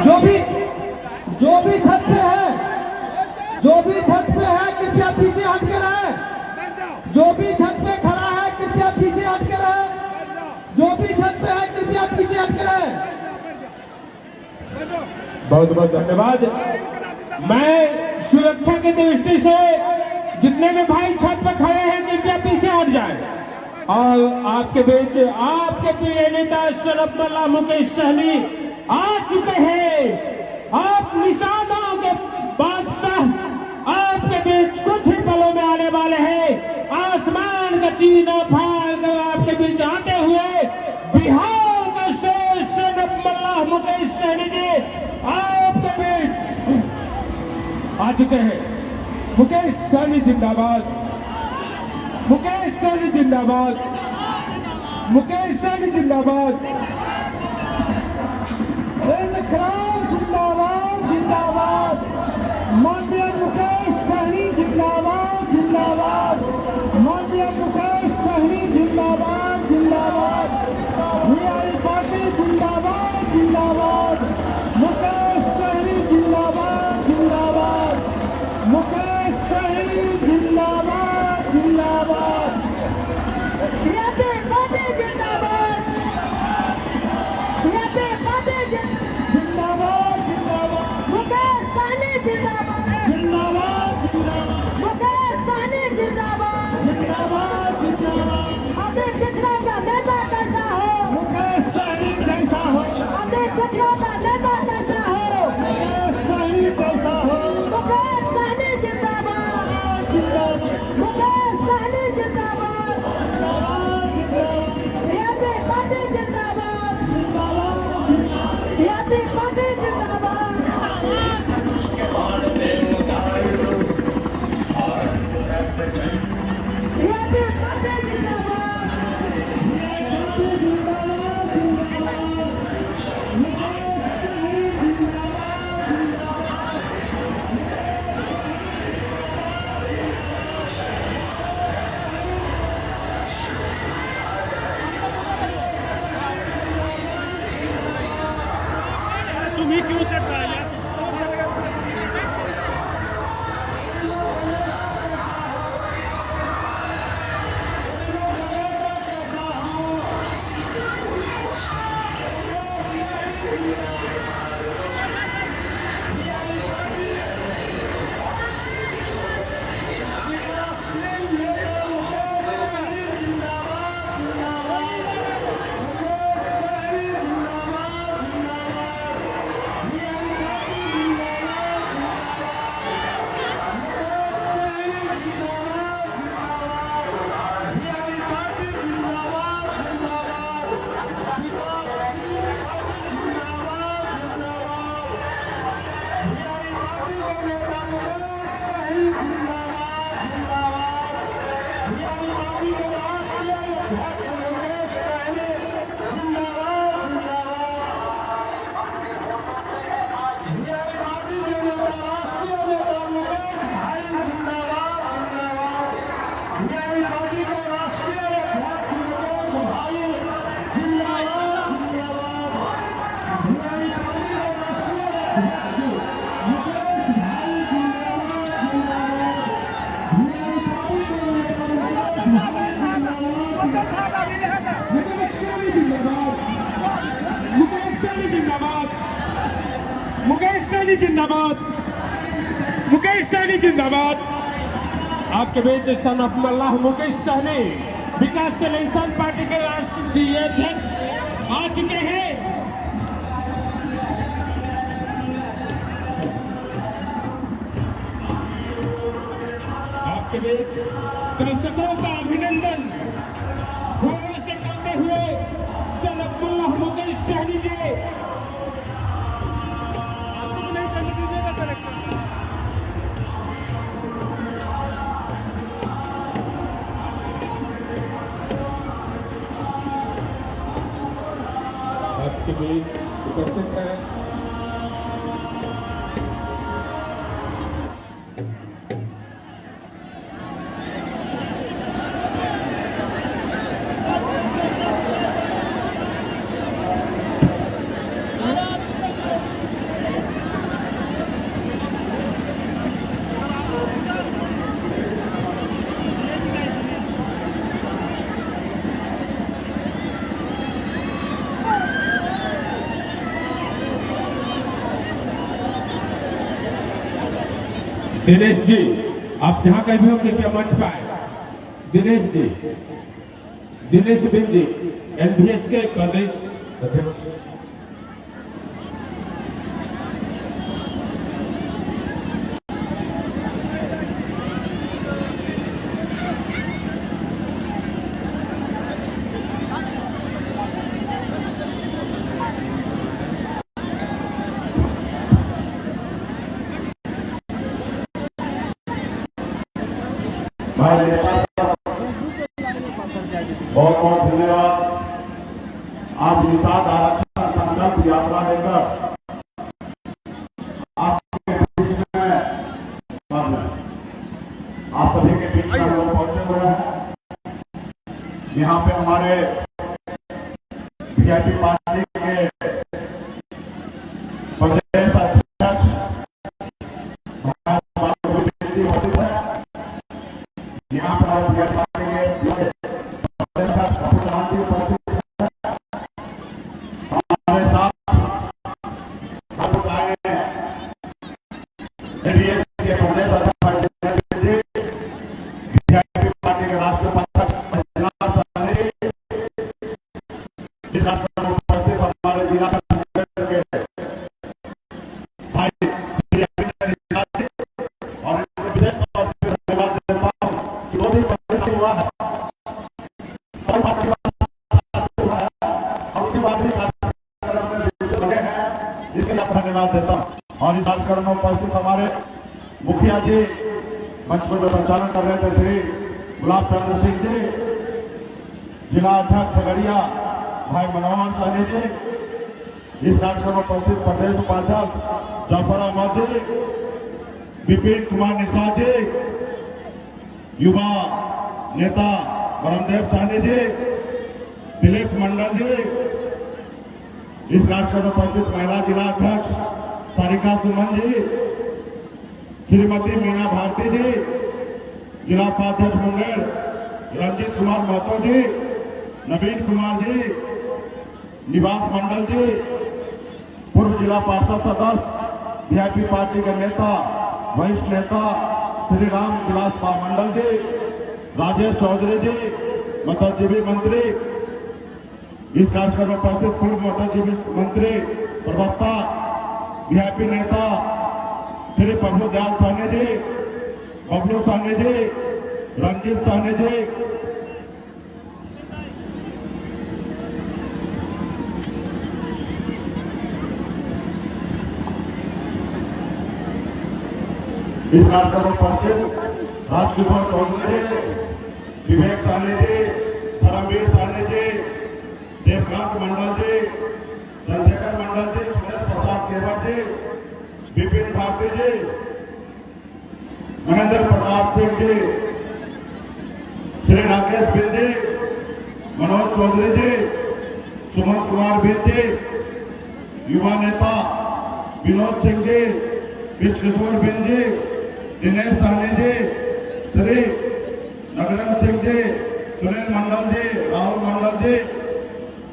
जो भी छत पे है, कृपया पीछे हट के रहे। जो भी छत पे खड़ा है कृपया पीछे हट के रहे। जो भी छत पे है कृपया पीछे हट के रहे। बहुत बहुत धन्यवाद। मैं सुरक्षा की दृष्टि से जितने भी भाई छत पर खड़े हैं कृपया पीछे हट जाएं। और आपके बीच आपके प्रिय नेता शरद मल्ला मुकेश सहनी आ चुके हैं। आप निशानों के बादशाह आपके बीच कुछ ही पलों में आने वाले हैं। आसमान का चीना फाड़ कर आपके बीच आते हुए बिहार का शेर शरद मल्ला मुकेश सहनी जी आपके बीच आ चुके हैं। मुकेश सहनी जिंदाबाद, मुकेश सहनी जिंदाबाद, मुकेश सहनी जिंदाबाद, इनकलाब जिंदाबाद जिंदाबाद। माननीय मुकेश सहनी जिंदाबाद जिंदाबाद। माननीय मुकेश सहनी जिंदाबाद जिंदाबाद। हमारी पार्टी जिंदाबाद जिंदाबाद। मुकेश सहनी जिंदाबाद जिंदाबाद। मुकेश सहनी जिंदाबाद जिंदाबाद। बीजेपी पार्टी जिंदाबाद। बीजेपी पार्टी जिंदाबाद जिंदाबाद। मुकेश सहनी जिंदाबाद जिंदाबाद जिंदाबाद। मुकेश सहनी जिंदाबाद जिंदाबाद जिंदाबाद। अभी पिछड़ा का नेता कैसा हो? मुकेश सहनी जैसा हो। अभी पिछड़ा का नेता कैसा हो? मुकेश सहनी जैसा हो। मुकेश सहनी जिंदाबाद जिंदाबाद। मुकेश सहनी जिंदाबाद जिंदाबाद। बीजेपी पार्टी जिंदाबाद जिंदाबाद। बीजेपी पार्टी जिंदाबाद। बीजेपी पार्टी तुम्ही क्यों से यार मुकेश सहनी जिंदाबाद। मुकेश सहनी जिंदाबाद। आपके बीच सन ऑफ मल्ला मुकेश सहनी विकासशील इंसान पार्टी के राष्ट्रीय अध्यक्ष आ चुके हैं। आपके बीच दर्शकों का अभिनंदन भूमि से करते हुए सन ऑफ मल्ला मुकेश सहनी जी आपके बीच उपस्थित है। दिनेश जी, आप जहां कहीं भी हो कृपया मंच पाए। दिनेश जी, दिनेश बिन जी, एलबीएस के प्रदेश अध्यक्ष। भाई नेता बहुत बहुत धन्यवाद। आज निषाद आरक्षण संकल्प यात्रा लेकर आपके बीच में आप सभी के बीच में हम लोग पहुंचे हुए हैं। यहाँ पे हमारे वीआईपी पार्टी के प्रदेश अध्यक्ष यहाँ पर हमारे साथ के प्रदेश पार्टी के राष्ट्रपति उपस्थित हमारे जिला भाई और विशेष तौर पर धन्यवाद देता हूँ कि बहुत ही हुआ है धन्यवाद देता हूँ। और इस कार्यक्रम में उपस्थित हमारे मुखिया जी मंच पर संचालन कर रहे थे श्री गुलाब चंद्र सिंह जी, जिला अध्यक्ष खगड़िया भाई मनोहर साहनी जी, इस कार्यक्रम में उपस्थित प्रदेश उपाध्यक्ष जाफर अहमद जी, विपिन कुमार निषाद जी, युवा नेता वरुणदेव साहनी जी, दिलीप मंडल जी, इस कार्यक्रम में उपस्थित महिला जिला अध्यक्ष सारिका सुमन जी, श्रीमती मीना भारती जी, जिला उपाध्यक्ष मुंगेर रंजीत कुमार महतो जी, नवीन कुमार जी, निवास मंडल जी, पूर्व जिला पार्षद सदस्य वीआईपी पार्टी के नेता वरिष्ठ नेता श्री राम विलास मंडल जी, राजेश चौधरी जी, मत्स्यजीवी मंत्री, इस कार्यक्रम में उपस्थित पूर्व मत्स्यजीवी मंत्री प्रवक्ता वीआईपी नेता श्री प्रभु दयाल साहनी जी, बबलू साहनी जी, रंजीत साहनी जी, इस कार्यक्रम में उपस्थित राजकिशोर चौधरी जी, विवेक साहनी जी, धर्मवीर साहनी जी, देवकांत मंडल जी, चंद्रशेखर मंडल जी, सुरेश प्रसाद केवट जी, विपिन भारती जी, महेंद्र प्रताप सिंह जी, श्री राकेश बिल जी, मनोज चौधरी जी, सुमन कुमार बिल जी, युवा नेता विनोद सिंह जी, विज किशोर बिल जी, दिनेश साहनी जी, श्री नगरन सिंह जी, सुनील मंडल जी, राहुल मंडल जी,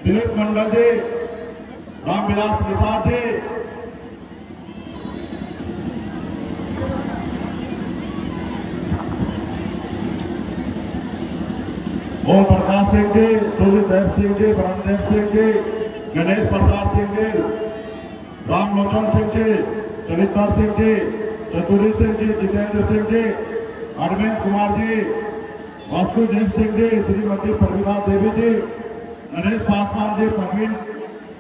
दिलीप मंडल जी, रामविलास निषाद जी, ओम प्रकाश सिंह जी, सूर्यदेव सिंह जी, ब्रह्मदेव सिंह जी, गणेश प्रसाद सिंह जी, रामलोचन सिंह जी, चरित्र सिंह जी, चतुरी सिंह जी, जितेंद्र सिंह जी, अरविंद कुमार जी, वासुदेव सिंह जी, श्रीमती प्रवीणा देवी जी, नरेश पासवान जी, प्रवीण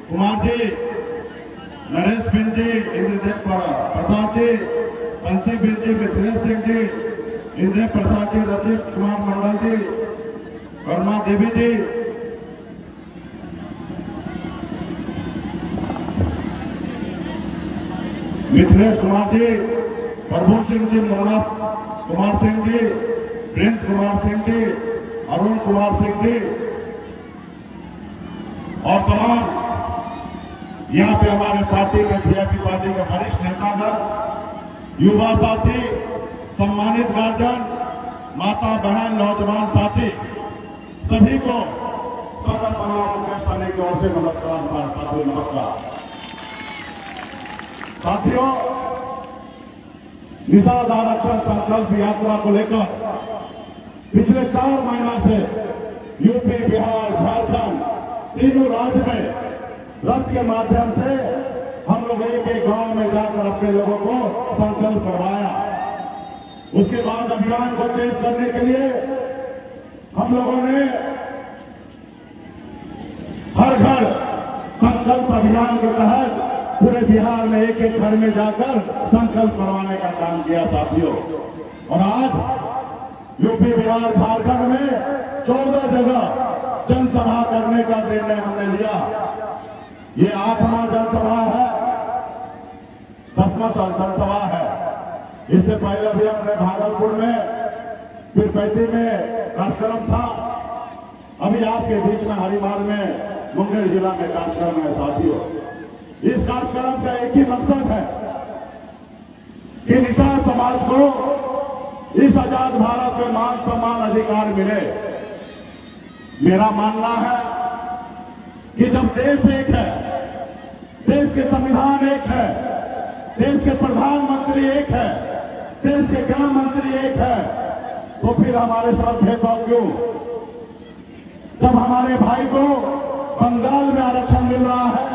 कुमार जी, नरेश बिन जी, इंद्रदेव प्रसाद जी, बंसी बिन जी, मिथिलेश सिंह जी, इंद्र प्रसाद जी, रजित कुमार मंडल जी, वर्मा देवी जी, मिथिलेश कुमार जी, प्रभु सिंह जी, मुन्ना कुमार सिंह जी, प्रिंस कुमार सिंह जी, अरुण कुमार सिंह जी और तमाम यहाँ पे हमारे पार्टी के वीआईपी पार्टी के वरिष्ठ नेतागण, युवा साथी, सम्मानित गार्जियन, माता बहन, नौजवान साथी, सभी को सर्वपल्ला मुकेश साहनी की ओर से नमस्कार। हमारे साथियों नमस्कार। साथियों, निषाद आरक्षण संकल्प यात्रा को लेकर पिछले 4 महीना से यूपी, बिहार, झारखंड तीनों राज्य में रथ के माध्यम से हम लोग एक गांव में जाकर अपने लोगों को संकल्प करवाया। उसके बाद अभियान को तेज करने के लिए हम लोगों ने हर घर संकल्प अभियान के तहत पूरे बिहार में एक घर में जाकर संकल्प करवाने का काम किया साथियों। और आज यूपी, बिहार, झारखंड में 14 जगह जनसभा करने का निर्णय हमने लिया। ये 8वां जनसभा है, 10वां जनसभा है। इससे पहले भी हमने भागलपुर में, फिर पैती में कार्यक्रम था। अभी आपके बीच में हरिमाल में, मुंगेर जिला में कार्यक्रम है साथियों। इस कार्यक्रम का एक ही मकसद है कि निषाद समाज को इस आजाद भारत में मान सम्मान अधिकार मिले। मेरा मानना है कि जब देश एक है, देश के संविधान एक है, देश के प्रधानमंत्री एक है, देश के गृह मंत्री एक है, तो फिर हमारे साथ भेदभाव क्यों? जब हमारे भाई को बंगाल में आरक्षण मिल रहा है,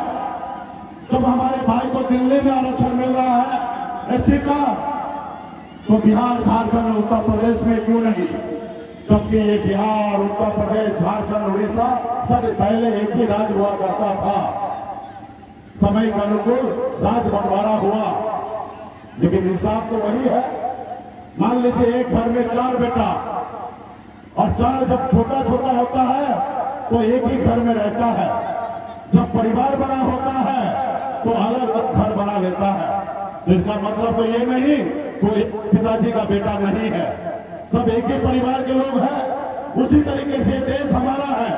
जब हमारे भाई को दिल्ली में आरक्षण मिल रहा है एससी का, तो बिहार, झारखंड, उत्तर प्रदेश में क्यों नहीं? जबकि ये बिहार, उत्तर प्रदेश, झारखंड, उड़ीसा सब पहले एक ही राज्य हुआ करता था। समय के अनुकूल राज्य बंटवारा हुआ, लेकिन इंसाफ तो वही है। मान लीजिए एक घर में 4 बेटा, और 4 जब छोटा छोटा होता है तो एक ही घर में रहता है। जब परिवार बड़ा होता है तो अलग अलग घर बना लेता है। तो इसका मतलब तो ये नहीं कोई पिताजी का बेटा नहीं है, सब एक ही परिवार के लोग हैं। उसी तरीके से देश हमारा है,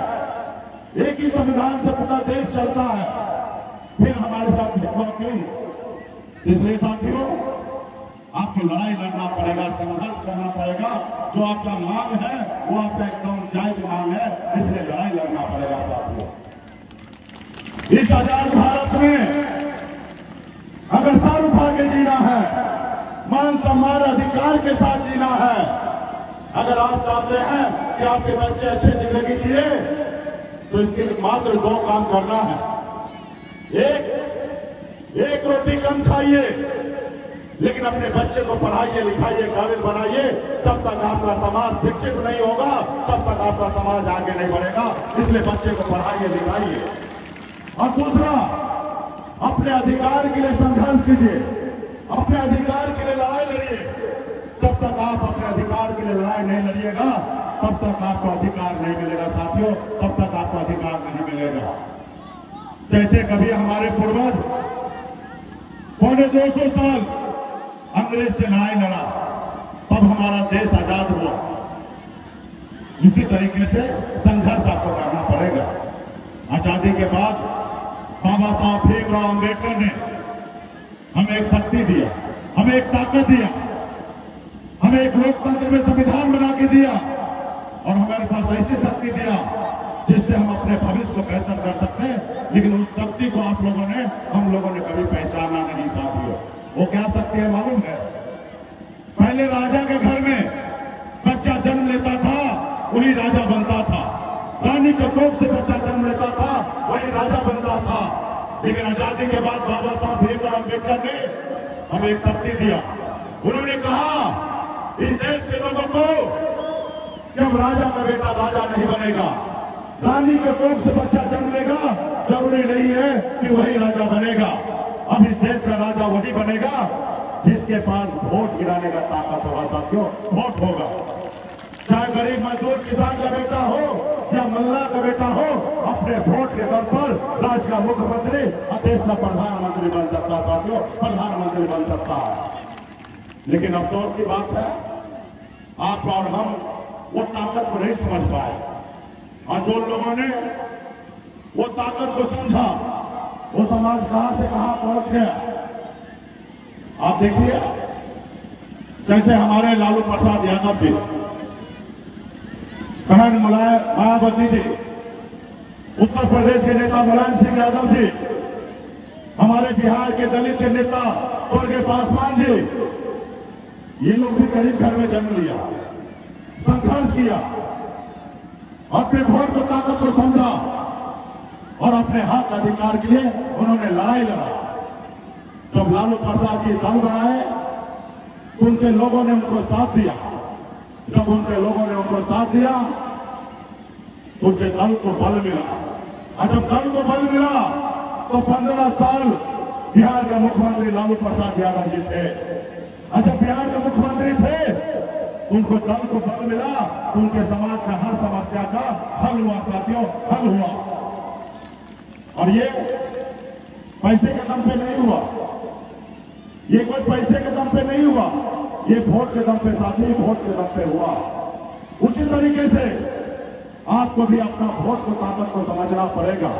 एक ही संविधान से पूरा देश चलता है, फिर हमारे साथ भेदभाव क्यों? इसलिए साथियों, आपको लड़ाई लड़ना पड़ेगा, संघर्ष करना पड़ेगा। जो आपका मांग है वो आपका एकदम जायज मांग है, इसलिए लड़ाई लड़ना पड़ेगा साथियों। इस आजाद भारत में अगर सर उठा के जीना है, मान सम्मान अधिकार के साथ जीना है, अगर आप चाहते हैं कि आपके बच्चे अच्छी जिंदगी जिए, तो इसके लिए मात्र 2 काम करना है। एक रोटी कम खाइए, लेकिन अपने बच्चे को पढ़ाइए, लिखाइए, काबिल बनाइए। जब तक आपका समाज शिक्षित नहीं होगा, तब तक आपका समाज आगे नहीं बढ़ेगा। इसलिए बच्चे को पढ़ाइए, लिखाइए। और दूसरा, अपने अधिकार के लिए संघर्ष कीजिए, अपने अधिकार के लिए लड़ाई लड़िए। जब तक आप अपने अधिकार के लिए लड़ाई नहीं लड़िएगा, तब तक आपको अधिकार नहीं मिलेगा साथियों, तब तक आपको अधिकार नहीं मिलेगा। जैसे कभी हमारे पूर्वज 250 साल अंग्रेज से लड़ाई लड़ा, तब हमारा देश आजाद हुआ। इसी तरीके से संघर्ष आपको करना पड़ेगा। आजादी के बाद बाबा साहब भीमराव अम्बेडकर ने हमें एक शक्ति दिया, हमें एक ताकत दिया, हमें एक लोकतंत्र में संविधान बना के दिया, और हमारे पास ऐसी शक्ति दिया जिससे हम अपने भविष्य को बेहतर कर सकते हैं। लेकिन उस शक्ति को आप लोगों ने, हम लोगों ने कभी पहचाना नहीं साथियों। वो क्या शक्ति है मालूम है? पहले राजा के घर में बच्चा जन्म लेता था, वही राजा बनता था। रानी के कोख से बच्चा जन्म लेता था, वही राजा बनता था। लेकिन आजादी के बाद बाबा साहब भीमराव अम्बेडकर ने हमें एक शक्ति दिया। उन्होंने कहा इस देश के लोगों को कि अब राजा का बेटा राजा नहीं बनेगा, रानी के कोख से बच्चा जन्म लेगा, जरूरी नहीं है कि वही राजा बनेगा। अब इस देश का राजा वही बनेगा जिसके पास वोट गिराने का ताकत होगा साथियों, वोट होगा। चाहे गरीब मजदूर किसान का बेटा हो या मल्ला का बेटा हो, अपने वोट के दम पर राज्य का मुख्यमंत्री और देश का प्रधानमंत्री बन सकता है साथियों, प्रधानमंत्री बन सकता है। लेकिन अफसोस की बात है, आप और हम वो ताकत को नहीं समझ पाए, और जो लोगों ने वो ताकत को समझा, वो समाज कहां से कहां पहुंच गया। आप देखिए, जैसे हमारे लालू प्रसाद यादव जी, बहन मायावती जी, उत्तर प्रदेश के नेता मुलायम सिंह यादव जी, हमारे बिहार के दलित के नेता स्वर्गीय पासवान जी, ये लोग भी गरीब घर में जन्म लिया, संघर्ष किया, अपने वोट को ताकत को समझा और अपने हक अधिकार के लिए उन्होंने लड़ाई लड़ा। जब लालू प्रसाद जी दल बनाए तो उनके लोगों ने उनको साथ दिया। जब उनके लोगों ने उनको साथ दिया तो उनके दल को बल मिला, और जब दल को बल मिला तो 15 साल बिहार के मुख्यमंत्री लालू प्रसाद यादव जी थे। और जब बिहार के मुख्यमंत्री थे तो उनको दल को बल मिला तो उनके समाज का हर समस्या का हल हुआ साथियों, हल हुआ। और ये पैसे के दम पे नहीं हुआ, ये कोई पैसे के दम पे नहीं हुआ, ये वोट के दम पे साथी, वोट के दम पे हुआ। उसी तरीके से आपको भी अपना वोट को ताकत को समझना पड़ेगा,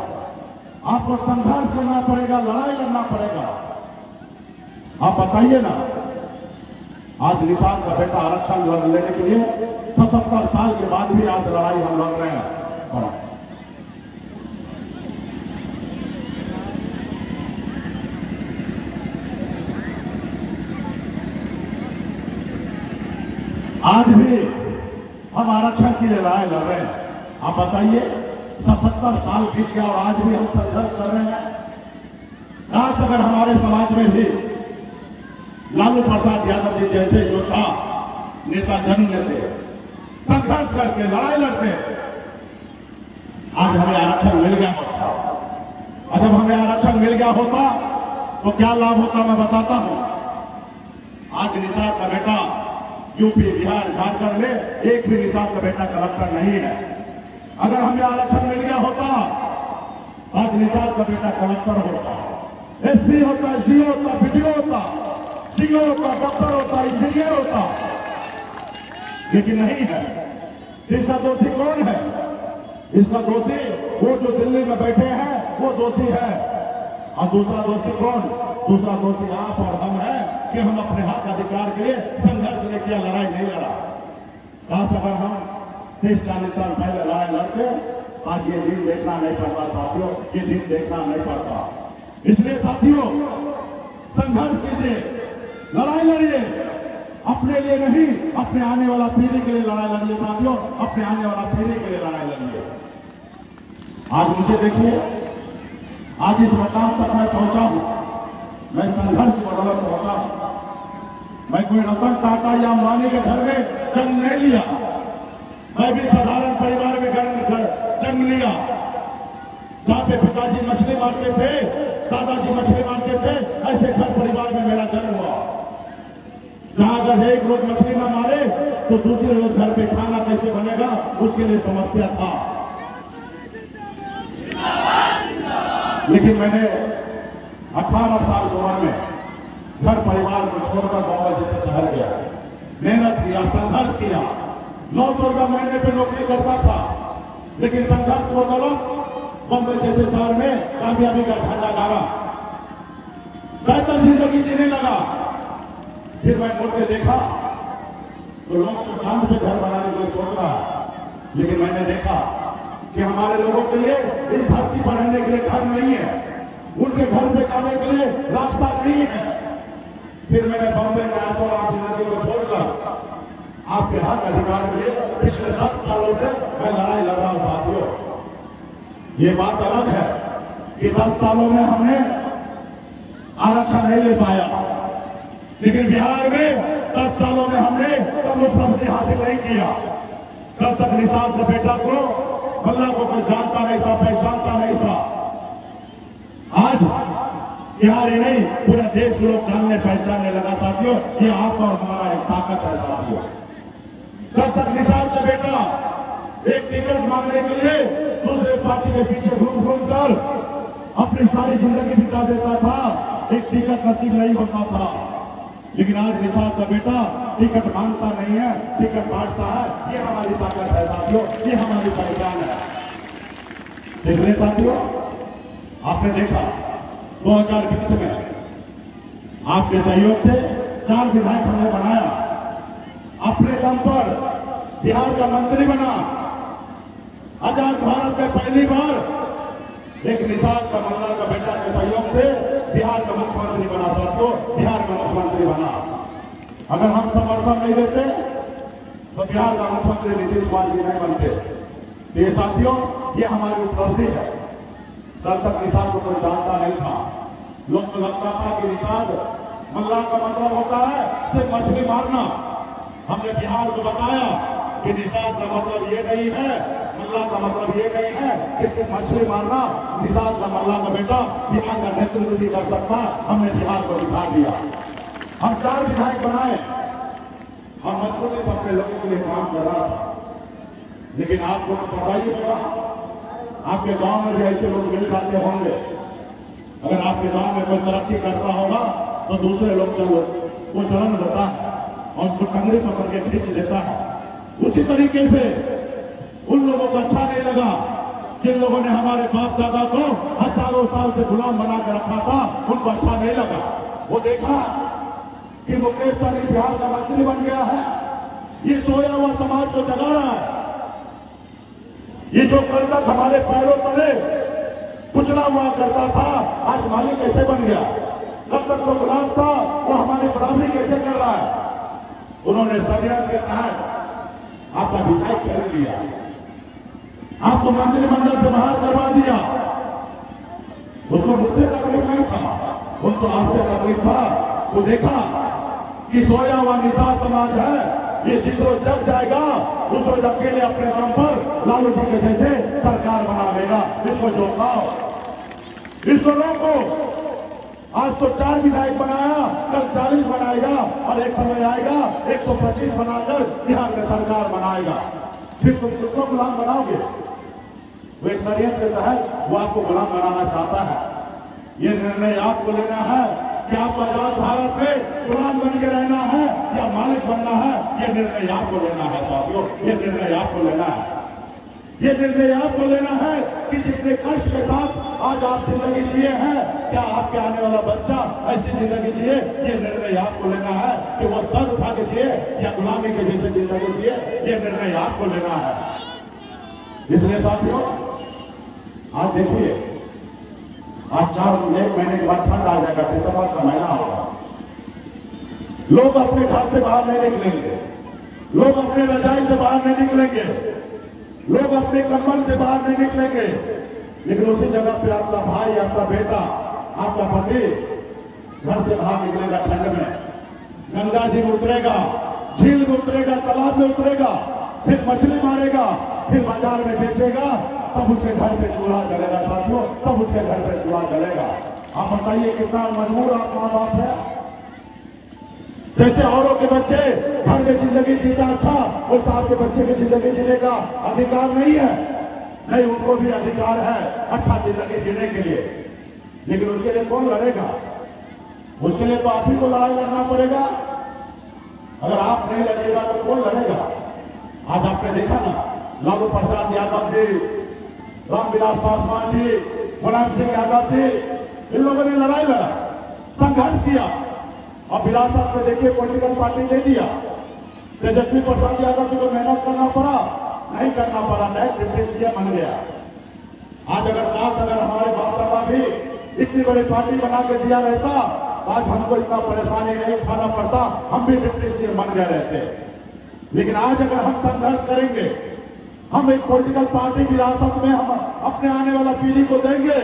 आपको संघर्ष करना पड़ेगा, लड़ाई लड़ना पड़ेगा। आप बताइए ना, आज निषाद का बेटा आरक्षण लेने के लिए 77 साल के बाद भी आज लड़ाई हम लड़ रहे हैं। आज भी हम आरक्षण के लिए लड़ाई लड़ रहे हैं। आप बताइए, 77 साल बीत गया और आज भी हम संघर्ष कर रहे हैं। आज अगर हमारे समाज में भी लालू प्रसाद यादव जी जैसे योद्धा नेता जन्म लेते, संघर्ष करके लड़ाई लड़ते, आज हमें आरक्षण मिल गया होता। और जब हमें आरक्षण मिल गया होता तो क्या लाभ होता मैं बताता हूं। आज निषाद का बेटा यूपी, बिहार, झारखंड में एक भी निषाद का बेटा कलेक्टर नहीं है। अगर हमें आरक्षण मिल गया होता, आज निषाद का बेटा कलेक्टर होता, एसपी होता, एसडीओ होता, बीडीओ होता, सीओ होता, डॉक्टर होता, इंजीनियर होता, लेकिन नहीं है। इसका दोषी कौन है? इसका दोषी वो जो दिल्ली में बैठे हैं, वो दोषी है। और दूसरा दोषी कौन? दूसरा दोषी आप और हम हैं कि हम अपने हक अधिकार के लिए संघर्ष नहीं किया, लड़ाई नहीं लड़ा। काश अगर हम 30-40 साल पहले लड़ाई लड़ते, आज ये दिन देखना नहीं पड़ता साथियों, ये दिन देखना नहीं पड़ता। इसलिए साथियों, संघर्ष कीजिए, लड़ाई लड़िए, अपने लिए नहीं, अपने आने वाला पीढ़ी के लिए लड़ाई लड़िए साथियों, अपने आने वाला पीढ़ी के लिए लड़ाई लड़िए। आज मुझे देखिए, आज इस मकाम तक मैं पहुंचा हूं, मैं संघर्ष की बदौलत पहुंचा हूं। मैं कोई रतन टाटा या अंबानी के घर में जन्म नहीं लिया, मैं भी साधारण परिवार में जन्म लिया, जहां पे पिताजी मछली मारते थे, दादाजी मछली मारते थे, ऐसे घर परिवार में मेरा जन्म हुआ। जहां अगर एक रोज मछली न मारे तो दूसरे रोज घर पे खाना कैसे बनेगा, उसके लिए समस्या था। लेकिन मैंने 18 साल की उम्र में घर परिवार को छोड़कर बॉम्बे जैसे शहर गया, मेहनत किया, संघर्ष किया, 900 रुपये महीने पे नौकरी करता था, लेकिन संघर्ष को बदौलत बॉम्बे जैसे शहर में कामयाबी का झंडा गाड़ा, बेहतर जिंदगी जीने लगा। फिर मैं मुड़ के देखा तो लोग तो चांद पे घर बनाने के लिए सोच रहा है, लेकिन मैंने देखा कि हमारे लोगों के लिए इस धरती पर रहने के लिए घर नहीं है, उनके घर पे जाने के लिए रास्ता नहीं है। फिर मैंने बॉम्बे में ऐशोआराम जिंदगी को छोड़कर आपके हक अधिकार के लिए पिछले 10 सालों से मैं लड़ाई लड़ रहा हूं साथियों। ये बात अलग है कि 10 सालों में हमने आरक्षण नहीं ले पाया, लेकिन बिहार में 10 सालों में हमने कम उपलब्धि हासिल नहीं किया। तब तक निषाद के बेटा को बल्ला को कोई जानता नहीं था, पहचानता नहीं था। आज बिहार ही नहीं, पूरे देश के लोग जानने पहचानने लगा साथियों, ये आपका और हमारा एक ताकत है साथियों। तब तक निषाद का बेटा एक टिकट मांगने के लिए दूसरे पार्टी के पीछे घूम घूम कर अपनी सारी जिंदगी बिता देता था, एक टिकट नसीब नहीं होता था। लेकिन आज निषाद का बेटा टिकट मांगता नहीं है, टिकट बांटता है। ये हमारी ताकत है साथियों, ये हमारी पहचान है। इसलिए साथियों, आपने देखा 2020 में आपके सहयोग से 4 विधायक हमने बनाया, अपने दम पर बिहार का मंत्री बना। आजाद भारत में पहली बार एक निषाद का मल्ला का बेटा के सहयोग से बिहार का मुख्यमंत्री बना साथियों, बिहार का मुख्यमंत्री बना। अगर हम समर्थन नहीं देते तो बिहार का मुख्यमंत्री नीतीश कुमार जी नहीं बनते। तो ये साथियों, ये हमारी उपलब्धि है। कल तक निषाद को कोई जानता नहीं था। लोग को लगता था कि निषाद मल्लाह का मतलब होता है सिर्फ मछली मारना। हमने बिहार को बताया कि निषाद का मतलब ये नहीं है, मल्लाह का मतलब ये नहीं है कि सिर्फ मछली मारना। निषाद का मल्लाह का बेटा बिहार का नेतृत्व नहीं कर सकता। हमने बिहार को दिखा दिया। हम 4 विधायक बनाए और मजबूती अपने लोगों के लिए काम कर रहा था। लेकिन आपको तो पता ही होगा, आपके गांव में भी ऐसे लोग मिल जाते होंगे। अगर आपके गांव में कोई तरक्की करता होगा तो दूसरे लोग चलो वो जलन देता है और उसको टंगड़ी पकड़ के खींच लेता है। उसी तरीके से उन लोगों को अच्छा नहीं लगा जिन लोगों ने हमारे बाप दादा को हजारों साल से गुलाम बना के रखा था, उनको अच्छा नहीं लगा। वो देखा कि मुकेश सहनी बिहार का मंत्री बन गया है, ये सोया हुआ समाज को जगा रहा है। ये जो कल तक हमारे पैरों तले कुचला हुआ करता था, आज मालिक कैसे बन गया? कब तक तो गुलाम था, वो हमारी बराबरी कैसे कर रहा है? उन्होंने षड्यंत्र के तहत आपका विधायक कर दिया, आपको मंत्रिमंडल से बाहर करवा दिया। उसको मुझसे तकलीफ नहीं था, उनको आपसे तकलीफ था। वो देखा कि सोया हुआ निषाद समाज है, ये जिस रोज जग जाएगा उस रोज अकेले अपने दम पर लालू जी के जैसे सरकार बना देगा। इसको जोड़ाओ, इसको रोको। आज तो 4 विधायक बनाया, कल 40 बनाएगा और एक समय आएगा 125 बनाकर बिहार में सरकार बनाएगा। फिर तुम किसको गुलाम बनाओगे? वो एक षड्यंत्र के तहत वो आपको गुलाम बनाना चाहता है। ये निर्णय आपको लेना है कि आपको आजाद भारत में गुलाम बन के रहना है या मालिक बनना है। ये निर्णय आपको लेना है साथियों, ये निर्णय आपको लेना है। ये निर्णय आपको लेना है कि जितने कष्ट के साथ आज आप जिंदगी जिए हैं, क्या आपके आने वाला बच्चा ऐसी जिंदगी जिए? ये निर्णय आपको लेना है कि वो सर उठा के जिए या गुलामी के जैसे जिंदगी जिए। ये निर्णय आपको लेना है। इसलिए साथियों, आज देखिए, आज 1 महीने के बाद ठंड आ जाएगा, दिसंबर का महीना होगा। लोग अपने घर से बाहर नहीं निकलेंगे, लोग अपने रजाई से बाहर नहीं निकलेंगे, लोग अपने कंबल से बाहर नहीं निकलेंगे। लेकिन उसी जगह पे आपका भाई, आपका बेटा, आपका पति घर से बाहर निकलेगा ठंड में, गंगा जी में उतरेगा, झील में उतरेगा, तालाब में उतरेगा, फिर मछली मारेगा, फिर बाजार में बेचेगा, तब उसके घर पे चूल्हा जलेगा साथियों, तब उसके घर पे चूल्हा जलेगा। आप बताइए कितना मजबूर आप माँ बाप है। जैसे औरों के बच्चे घर में जिंदगी जीता अच्छा, वैसे आपके बच्चे की जिंदगी जीने का अधिकार नहीं है। नहीं, उनको भी अधिकार है अच्छा जिंदगी जीने के लिए। लेकिन उसके लिए कौन लड़ेगा? उसके लिए तो आप ही को लड़ाई लड़ना पड़ेगा। अगर आप नहीं लड़ेगा तो कौन लड़ेगा? आज आपने देखा ना, लालू प्रसाद यादव जी, रामविलास पासवान जी, मुलायम सिंह यादव जी, इन लोगों ने लड़ाई लड़ा, संघर्ष किया और विरासत में देखिए पॉलिटिकल पार्टी दे दिया। तेजस्वी प्रसाद यादव जी को मेहनत करना पड़ा, नहीं करना पड़ा, नए डिप्टी सीएम बन गया। आज अगर हमारे बाप दादा भी इतनी बड़ी पार्टी बना के दिया रहता, आज हमको इतना परेशानी नहीं उठाना पड़ता, हम भी डिप्टी सीएम बन गए रहते। लेकिन आज अगर हम संघर्ष करेंगे, हम एक पॉलिटिकल पार्टी विरासत में हम अपने आने वाला पीढ़ी को देंगे,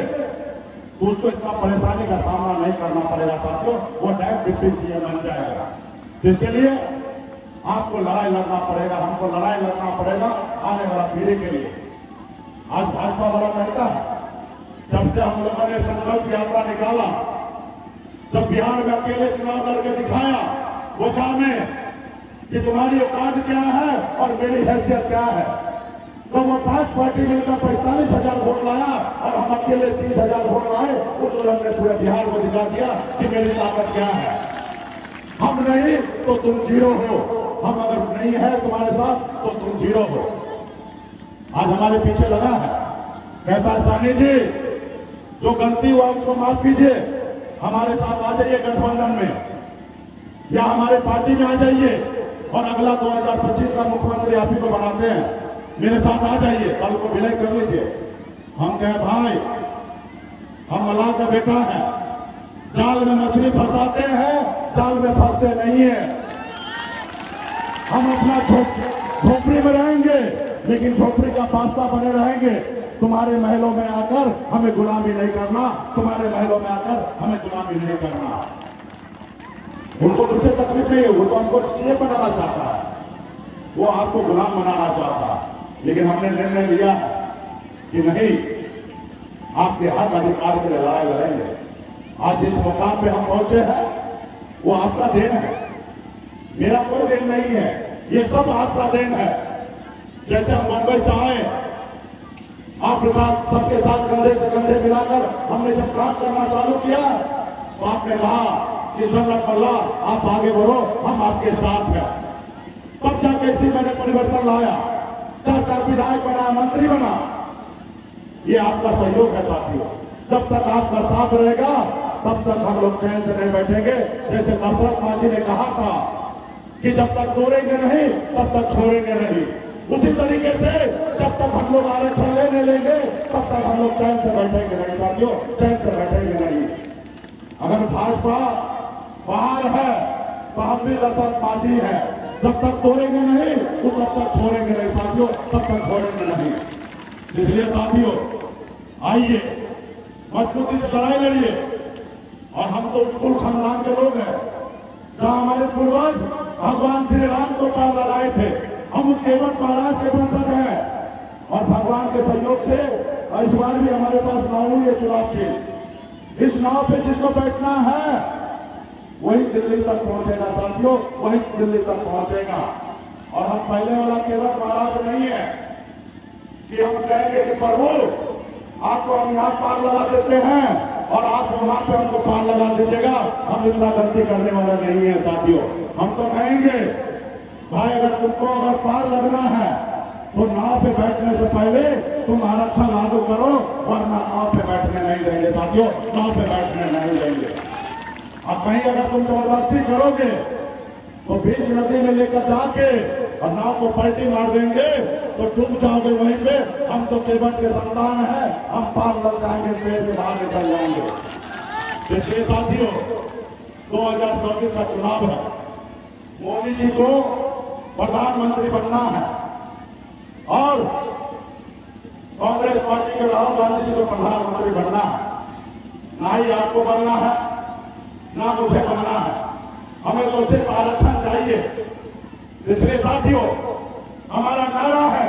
तो उसको इतना परेशानी का सामना नहीं करना पड़ेगा साथियों, वो डायरेक्ट डिप्टी सीएम बन जाएगा। इसके लिए आपको लड़ाई लड़ना पड़ेगा, हमको लड़ाई लड़ना पड़ेगा आने वाला पीढ़ी के लिए। आज भाजपा वाला कहता है, जब से हम लोगों ने संकल्प यात्रा निकाला, जब बिहार में अकेले चुनाव लड़के दिखाया वजह में कि तुम्हारी औकात क्या है और मेरी हैसियत क्या है, तो वो 5 पार्टी मिलकर 45,000 वोट लाया और हम अकेले 30,000 वोट लाए। उस लोगों ने पूरे बिहार को दिखा दिया कि मेरी ताकत क्या है। हम नहीं तो तुम 0 हो, हम अगर नहीं है तुम्हारे साथ तो तुम 0 हो। आज हमारे पीछे लगा है, कहता है सहनी जी जो गलती हुआ उसको माफ कीजिए, हमारे साथ आ जाइए गठबंधन में या हमारे पार्टी में आ जाइए और अगला 2025 का मुख्यमंत्री आप ही को बनाते हैं, मेरे साथ आ जाइए, कल को विलय कर लीजिए। हम कहे भाई, हम मल्लाह का बेटा है, जाल में मछली फंसाते हैं, जाल में फंसते नहीं है। हम अपना झोपड़ी में रहेंगे, लेकिन झोपड़ी का बादशाह बने रहेंगे। तुम्हारे महलों में आकर हमें गुलामी नहीं करना, तुम्हारे महलों में आकर हमें गुलामी नहीं करना। उनको उससे तकलीफ नहीं है, वो तो हमको सीए बनाना चाहता है, वो आपको गुलाम बनाना चाहता है। लेकिन हमने निर्णय लिया कि नहीं, आपके हक अधिकार के लिए लड़ाई लड़ेंगे। आज जिस मुकाम पे हम पहुंचे हैं वो आपका देन है, मेरा कोई देन नहीं है, ये सब आपका देन है। जैसे हम मुंबई से आए, आपके साथ सबके साथ कंधे से कंधे मिलाकर हमने जब काम करना चालू किया तो आपने कहा कि सरदार अल्लाह आप आगे बढ़ो, हम आपके साथ हैं। तब जाके इसी मैंने परिवर्तन लाया, 4 विधायक बना, मंत्री बना। ये आपका सहयोग है साथियों। जब तक आपका साथ रहेगा तब तक हम लोग चैन से नहीं बैठेंगे। जैसे दशरथ मांझी ने कहा था कि जब तक तोड़ेंगे नहीं तब तक छोड़ेंगे नहीं, उसी तरीके से जब तक हम लोग आरक्षण लेने लेंगे तब तक हम लोग चैन से बैठेंगे नहीं साथियों, चैन से बैठेंगे नहीं। अगर भाजपा बाहर है तो हम भी दशरथ मांझी है, जब तक तोड़ेंगे नहीं तो तब तक छोड़ेंगे नहीं साथियों, तब तक छोड़ेंगे नहीं। इसलिए साथियों आइए मजबूती से लड़ाई लड़िए। और हम तो कुल खानदान के लोग हैं, जहां हमारे पूर्वज भगवान श्री राम को पार लगाए थे, हम उस केवट महाराज के वंशज हैं। और भगवान के सहयोग से इस बार भी हमारे पास नाव हुई है चुनाव की। इस नाव पे जिसको बैठना है वही दिल्ली तक पहुंचेगा साथियों, वही दिल्ली तक पहुंचेगा। और हम पहले वाला केवट महाराज नहीं है कि हम कहेंगे कि प्रभु आपको हम यहाँ पार लगा देते हैं और आप वहां पे हमको पार लगा दीजिएगा। हम इतना गलती करने वाला नहीं है साथियों। हम तो कहेंगे भाई अगर तुमको अगर पार लगना है तो नाव पे बैठने से पहले तुम आरक्षण लागू करो, वरना नाव पे बैठने नहीं देंगे साथियों, नाव पे बैठने नहीं देंगे। अब कहीं अगर तुम जबरदस्ती करोगे तो बीच नदी में लेकर जाके और नाव को पलटी मार देंगे तो डूब जाओगे वहीं पे। हम तो केवट के संतान हैं, हम पार लग जाएंगे, पेड़ के बाहर निकल जाएंगे। इसलिए साथियों 2024 का चुनाव है, मोदी जी को प्रधानमंत्री बनना है और कांग्रेस पार्टी के राहुल गांधी जी को प्रधानमंत्री बनना है। ना ही आपको बनना है ना मुझे बनना है, हमें तो सिर्फ आरक्षण चाहिए। इसलिए साथियों हमारा नारा है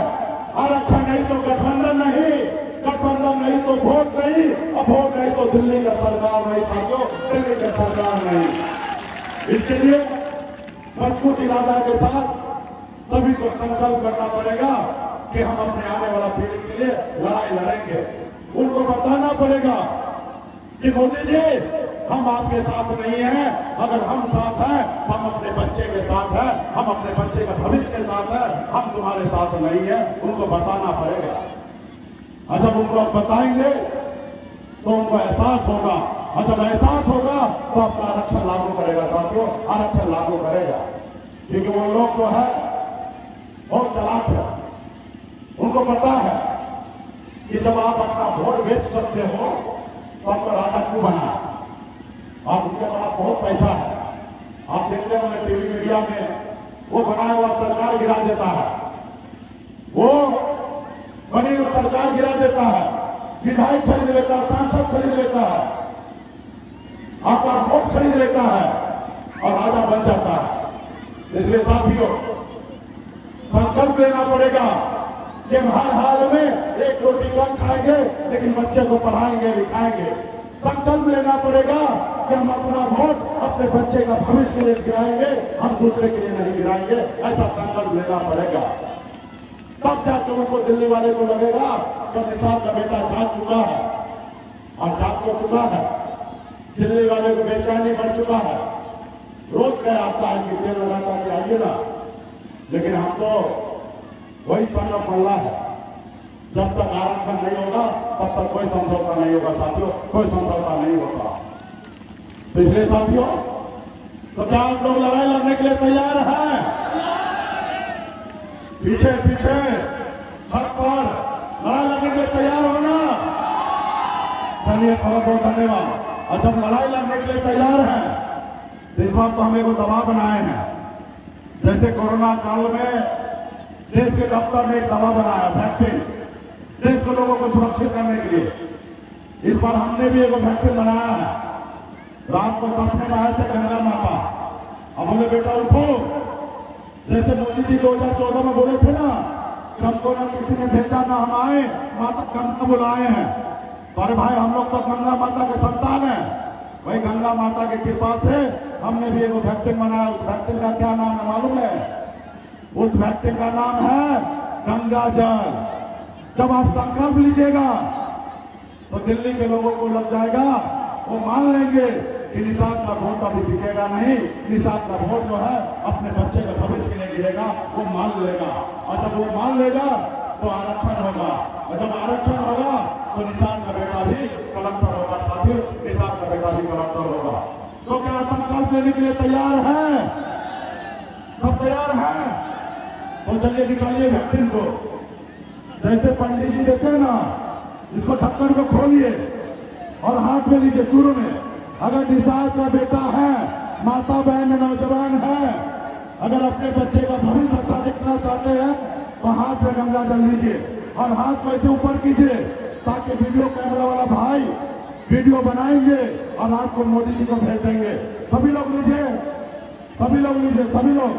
आरक्षण नहीं तो गठबंधन नहीं, गठबंधन नहीं तो वोट नहीं, और वोट नहीं तो दिल्ली का सरकार नहीं साथियों, दिल्ली का सरकार नहीं। इसके लिए मजबूत इरादा के साथ सभी को संकल्प करना पड़ेगा कि हम अपने आने वाला पीढ़ी के लिए लड़ाई लड़ेंगे। उनको बताना पड़ेगा कि मोदी जी हम आपके साथ नहीं हैं, अगर हम साथ हैं हम अपने बच्चे के साथ हैं, हम अपने बच्चे का भविष्य के साथ हैं, हम तुम्हारे साथ नहीं है। उनको बताना पड़ेगा। और जब उनको आप बताएंगे तो उनको एहसास होगा, और जब एहसास होगा तो अपना आरक्षण लागू करेगा साथियों, आरक्षण लागू करेगा। क्योंकि वो लोग जो है बहुत चालाक है, उनको पता है कि जब आप अपना वोट बेच सकते हो तो आपका राजा क्यों बना। आप उनके पास बहुत पैसा है, आप देखते होंगे टीवी मीडिया में वो बनाया हुआ सरकार गिरा देता है, वो बनी हुई सरकार गिरा देता है, विधायक खरीद लेता है, सांसद खरीद लेता है, आपका वोट खरीद लेता है और राजा बन जाता है। इसलिए साथियों संकल्प लेना पड़ेगा कि हम हर हाल में एक रोटी कम खाएंगे लेकिन बच्चे को पढ़ाएंगे लिखाएंगे। संकल्प लेना पड़ेगा कि हम अपना वोट अपने बच्चे का भविष्य के लिए गिराएंगे, हम दूसरे के लिए नहीं गिराएंगे। ऐसा संकल्प लेना पड़ेगा, तब जाकर उनको दिल्ली वाले को लगेगा कि निषाद का बेटा जाग चुका है और जाग तो चुका है। दिल्ली वाले को बेचैनी बढ़ चुका है, रोज कह आता है कि तेल लगाता कि आइए ना, लेकिन हम तो वही पन्ना पल्ला है। जब तक आरक्षण नहीं होगा तब तक कोई समझौता नहीं होगा साथियों, कोई समझौता नहीं होता। तो इसलिए साथियों तो क्या आप लोग लड़ाई लड़ने के लिए तैयार हैं? पीछे पीछे छत पर लड़ाई लड़ने के लिए तैयार होना। चलिए बहुत बहुत धन्यवाद। और जब लड़ाई लड़ने के लिए तैयार हैं तो इस बार तो हम एक दबाव बनाए हैं जैसे कोरोना काल में देश के डॉक्टर ने एक दवा बनाया, वैक्सीन, देश के लोगों को सुरक्षित करने के लिए। इस बार हमने भी एक वैक्सीन बनाया है। रात को सपने में आए थे गंगा माता, अब बोले बेटा उठो, जैसे मोदी जी 2014 में बोले थे ना, हमको ना किसी ने भेजा ना हम आए, माता गंगा बुलाए हैं। अरे भाई हम लोग तो गंगा माता के संतान हैं, वही गंगा माता की कृपा से हमने भी एक वैक्सीन बनाया। उस वैक्सीन का क्या नाम है मालूम है? उस वैक्सीन का नाम है गंगा जल। जब आप संकल्प लीजिएगा तो दिल्ली के लोगों को लग जाएगा, वो मान लेंगे कि निषाद का वोट अभी टिकेगा नहीं, निषाद का वोट जो है अपने बच्चे का भविष्य के लिए गिरेगा, वो मान लेगा। और जब वो मान लेगा तो आरक्षण होगा, और जब आरक्षण होगा तो निषाद का बेटा भी कलेक्टर होगा, साथी निषाद का बेटा भी कलेक्टर होगा। तो क्या संकल्प लेने के लिए तैयार है? सब तैयार है? तो चलिए निकालिए वैक्सीन को। जैसे पंडित जी देते हैं ना, इसको ढक्कन को खोलिए और हाथ में लीजिए चूरू में। अगर निषाद का बेटा है, माता बहन नौजवान है, अगर अपने बच्चे का भविष्य अच्छा दिखना चाहते हैं तो हाथ में गंगा जल लीजिए और हाथ को ऐसे ऊपर कीजिए ताकि वीडियो कैमरा वाला भाई वीडियो बनाएंगे और आपको मोदी जी को भेज देंगे। सभी लोग लीजिए, सभी लोग लीजिए, सभी लोग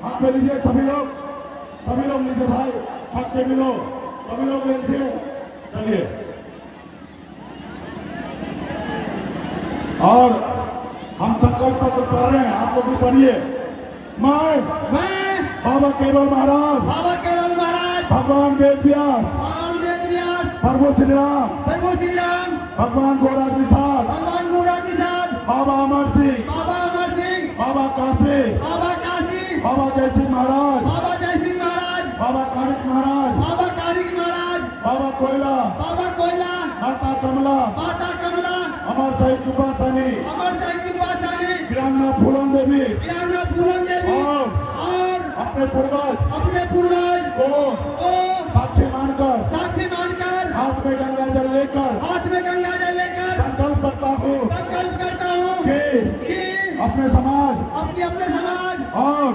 हाथ में लीजिए, सभी लोग लीजिए भाई, हाथ में मिलो, सभी लोग लीजिए। चलिए, और हम संकल्प पत्र पढ़ रहे हैं, आप लोग भी पढ़िए। मैं बाबा केवल महाराज, भगवान वेद व्यास, प्रभु श्री राम, भगवान गोराज निषाद, बाबा अमर सिंह, बाबा काशी, बाबा जय सिंह महाराज, बाबा कारिक महाराज, बाबा कोयला, माता कमला, अमर शहीद चुपासानी, वीरांगना फूलन देवी और अपने पूर्वज को साक्षी मानकर हाथ में गंगा जल लेकर संकल्प करता हूँ कि अपने समाज और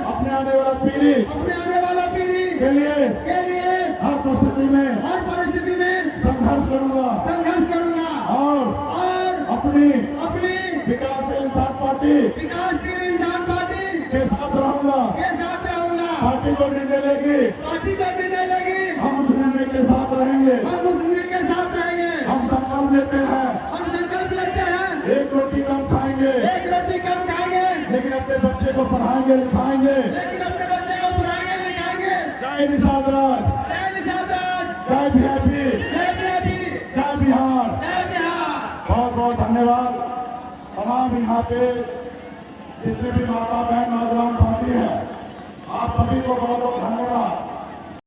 अपने आने वाला पीढ़ी के लिए हर परिस्थिति में संघर्ष करूंगा और अपनी विकासशील इंसान पार्टी के साथ रहूंगा। पार्टी जो निर्णय लेगी हम उस निर्णय के साथ रहेंगे। हम संकल्प लेते हैं एक रोटी कम खाएंगे, लेकिन अपने बच्चे को पढ़ाएंगे लिखाएंगे। जय निषाद राज, जय वीआईपी, जय बिहार। बहुत बहुत धन्यवाद। तमाम यहाँ पे जितने भी माता बहन नौजवान साथी हैं, आप सभी को बहुत बहुत धन्यवाद।